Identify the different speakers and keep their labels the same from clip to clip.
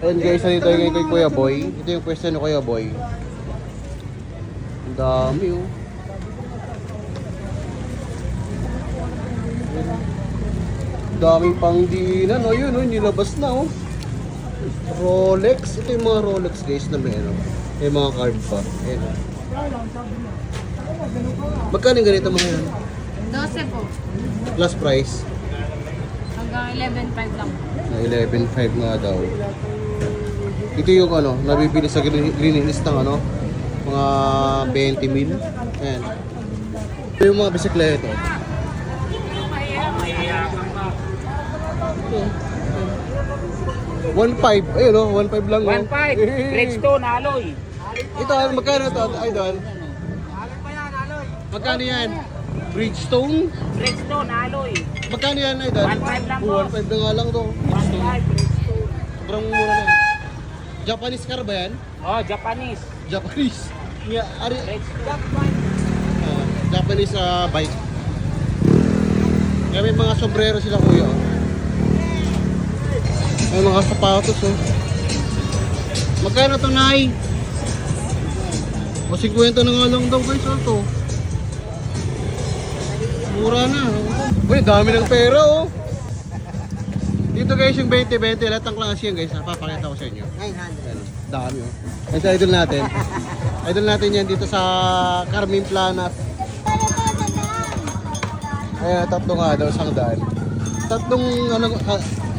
Speaker 1: And guys, nandito yung kay Kuya Boy. Ito yung pwesto ni Kuya Boy. Ang dami oh. Daming pangdinan. O yun, nilabas na oh. Rolex. Ito yung mga Rolex guys na may ano. May mga card pa. Ayan oh. Magkano yung ganito mga yan?
Speaker 2: 12 po.
Speaker 1: Last price?
Speaker 2: Hanggang 11.5 lang.
Speaker 1: 11.5 nga daw. Ito yung ano, nabibili sa green list ng ano, mga 20 mil. Ayan. Ito yung mga bisikleta. Ito. 1.5. Ayun o, 1.5 lang.
Speaker 3: 1.5. Bridgestone alloy.
Speaker 1: Ito, magkano ito? Idol? Magkano yan? Bridgestone?
Speaker 3: Bridgestone alloy.
Speaker 1: Magkano yan, Idol?
Speaker 3: 1.5 lang po.
Speaker 1: 1.5 na nga lang to.
Speaker 3: 1.5 Bridgestone.
Speaker 1: Sobrang mura na. Japanese car ba yan?
Speaker 3: Oh, Japanese.
Speaker 1: Japanese. Yeah,
Speaker 3: Bridgestone.
Speaker 1: Japanese bike. Kaya may mga sombrero sila kuya. May mga sapatos oh. Magkano to, Nay? O 50 na nga lang daw guys to. Mura na. Uy, dami ng pera oh. Dito guys yung 20-20, lahat ng klase yan guys. Papakita ko sa inyo. 900. Dami oh. Yan sa idol natin. Idol natin yan dito sa Carmen Planas. Ayan, tatlo nga daw, isang daan. Tatlong ano,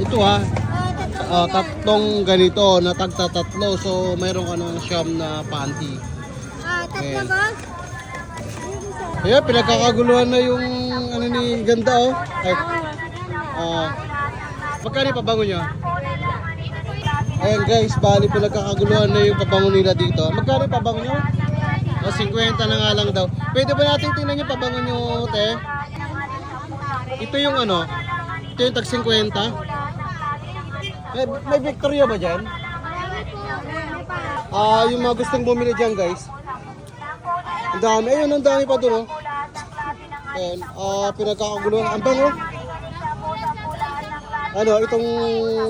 Speaker 1: ito ha. Tatlong ganito na tagtatatlo. So mayroon ka ng siyam na panty.
Speaker 2: Tatlo ba?
Speaker 1: Kaya pinagkakaguluhan na yung ano ni ganda oh. Ay, magkano yung pabango nyo? Ayan guys, bali pinagkakaguluhan na yung pabango nila dito. Magkano yung pabango nyo? O 50 na nga lang daw. Pwede ba natin tingnan yung pabango nyo, te? Ito yung ano? Ito yung tag 50? May Victoria ba dyan? Yung mga gustong bumili dyan guys. Ang dami. Ayun, ang dami pa doon oh. Ayan, pinagkakaguluhan. Ang bango. Ano, itong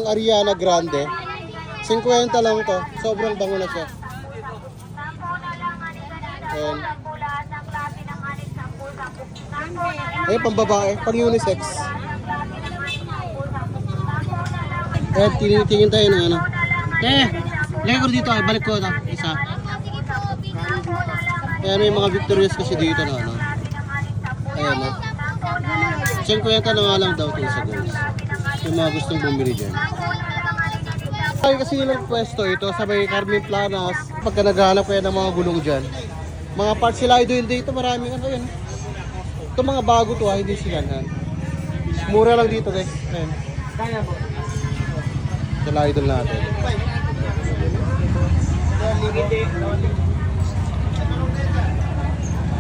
Speaker 1: Ariana Grande. 50 lang to. Sobrang bango na siya. Ayan. Ayan, pambabae. Pang unisex. Ayan, tinitingin tayo ng ano. Lagay ko dito. Balik ko ito. Isa. Ayan, may mga Victorious kasi dito na ano. Ayan o. 50 na nga lang daw ito isa guys. Yung mga gustong bumili dyan. Ay kasi nilang pwesto ito sa may Carmen Planas. Pagka naghahanap kayo ng mga gulong dyan. Mga parts sila idol dito. Maraming ano yun. Ito mga bago to ha. Hindi sila na. Mura lang dito guys. Ayan. Sila idol natin.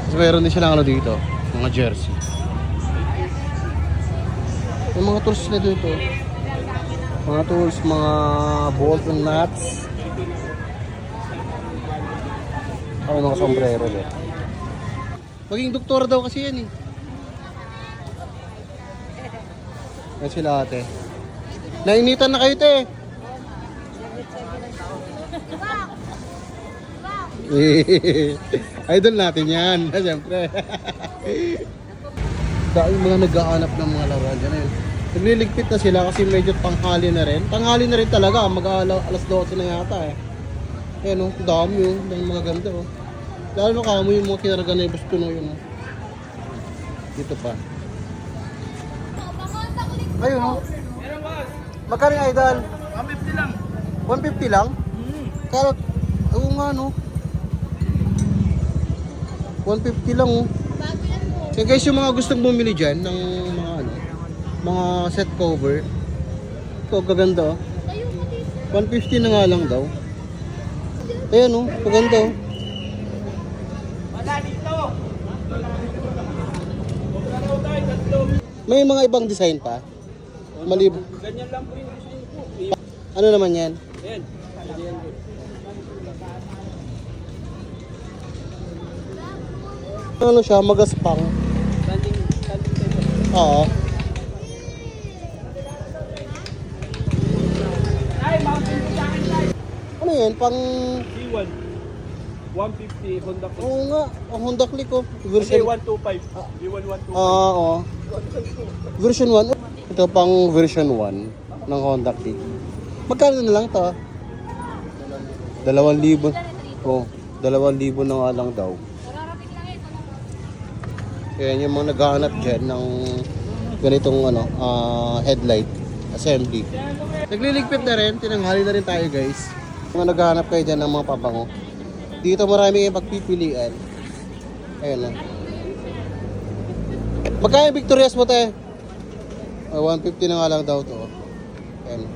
Speaker 1: So, meron din silang ano dito, mga jersey. Yung mga tools na dito. Mga tools, mga bolt and nuts. Ay, mga sombrero din. Maging doktor daw kasi yan eh. Yan sila ate. Nainitan na kayo te. Idol natin yan, siyempre. Dahil mga nag-aanap ng mga laruan dyan. Nagliligpit na sila kasi medyo tanghali na rin. Tanghali na rin talaga, alas 12 na yata eh. Ayan o, dami o, ng mga ganda o. Lalo na kamo yung mga kinaraga na yung gusto no yun o. Dito pa. Ayun o. Magkano yung idol?
Speaker 3: 150 lang.
Speaker 1: 150 lang? Karot, oo nga no. 150 lang oh. So guys, yung mga gustong bumili dyan ng mga ano, mga set cover. Ito, gaganda oh. 150 na nga lang daw. Ayan oh, gaganda oh. May mga ibang design pa. Malib.
Speaker 3: Ganyan lang po yung design po.
Speaker 1: Ano naman yan?
Speaker 3: Yan.
Speaker 1: Ano siya, magaspang.
Speaker 3: Standing table.
Speaker 1: Oo.
Speaker 3: Ay, mountain po sa akin na.
Speaker 1: yan, pang...
Speaker 3: C1. 150 Honda Click.
Speaker 1: Oo nga, ang Honda Click ko.
Speaker 3: Kasi
Speaker 1: Version...
Speaker 3: 125. V1 125.
Speaker 1: Oo. Version 1. Ito pang version 1 ng Honda Click. Magkano na lang to? 2,000. Oh, 2,000 na nga lang daw. Yan yung mga naghahanap dyan ng ganitong headlight assembly. Nagliligpit na rin, tinanghali na rin tayo guys. Mga naghahanap kayo dyan ng mga pabango. Dito marami kayong pagpipilian. Ayun na. Magkaya Victorias mo te? 150 na nga lang daw to. Ayan.